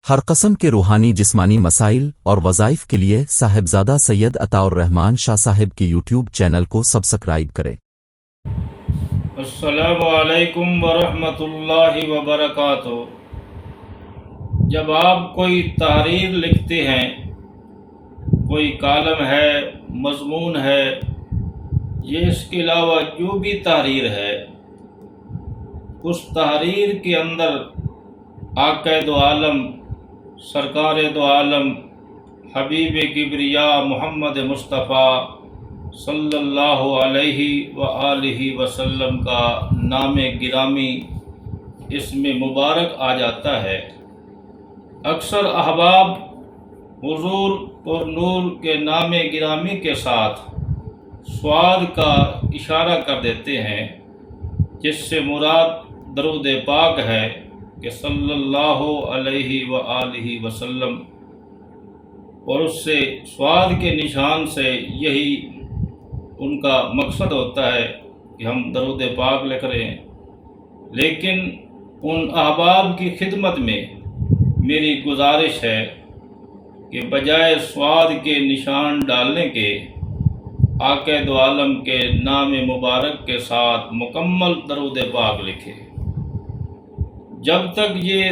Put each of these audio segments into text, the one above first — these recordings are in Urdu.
ہر قسم کے روحانی جسمانی مسائل اور وظائف کے لیے صاحبزادہ سید عطا الرحمن شاہ صاحب کی یوٹیوب چینل کو سبسکرائب کریں۔ السلام علیکم ورحمۃ اللہ وبرکاتہ۔ جب آپ کوئی تحریر لکھتے ہیں، کوئی کالم ہے، مضمون ہے، یہ اس کے علاوہ جو بھی تحریر ہے، اس تحریر کے اندر آقا دو عالم، سرکار دو عالم، حبیب کبریا محمد مصطفیٰ صلی اللہ علیہ وآلہ وسلم کا نام گرامی اس میں مبارک آ جاتا ہے۔ اکثر احباب حضور اور نور کے نام گرامی کے ساتھ صاد کا اشارہ کر دیتے ہیں، جس سے مراد درود پاک ہے کہ صلی اللہ علیہ وآلہ وسلم، اور اس سے صاد کے نشان سے یہی ان کا مقصد ہوتا ہے کہ ہم درود پاک لکھ رہے ہیں۔ لیکن ان احباب کی خدمت میں میری گزارش ہے کہ بجائے صاد کے نشان ڈالنے کے آقا دو عالم کے نام مبارک کے ساتھ مکمل درود پاک لکھے۔ جب تک یہ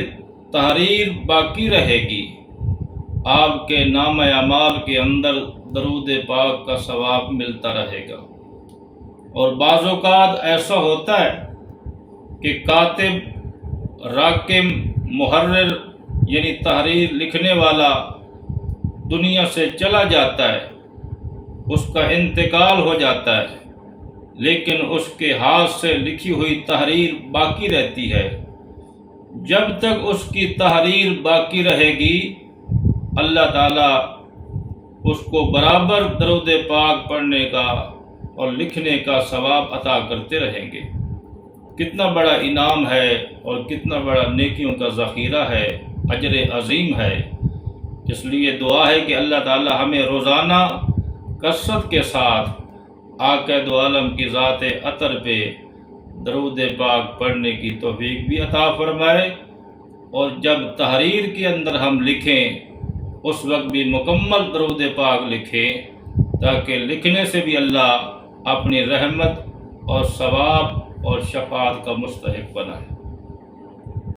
تحریر باقی رہے گی، آپ کے نام اعمال کے اندر درود پاک کا ثواب ملتا رہے گا۔ اور بعض اوقات ایسا ہوتا ہے کہ کاتب، راکم، محرر یعنی تحریر لکھنے والا دنیا سے چلا جاتا ہے، اس کا انتقال ہو جاتا ہے، لیکن اس کے ہاتھ سے لکھی ہوئی تحریر باقی رہتی ہے۔ جب تک اس کی تحریر باقی رہے گی، اللہ تعالیٰ اس کو برابر درود پاک پڑھنے کا اور لکھنے کا ثواب عطا کرتے رہیں گے۔ کتنا بڑا انعام ہے اور کتنا بڑا نیکیوں کا ذخیرہ ہے، اجر عظیم ہے۔ اس لیے دعا ہے کہ اللہ تعالیٰ ہمیں روزانہ کثرت کے ساتھ آقا دو عالم کی ذات اطہر پہ درود پاک پڑھنے کی توفیق بھی عطا فرمائے، اور جب تحریر کے اندر ہم لکھیں اس وقت بھی مکمل درود پاک لکھیں، تاکہ لکھنے سے بھی اللہ اپنی رحمت اور ثواب اور شفاعت کا مستحق بنائے۔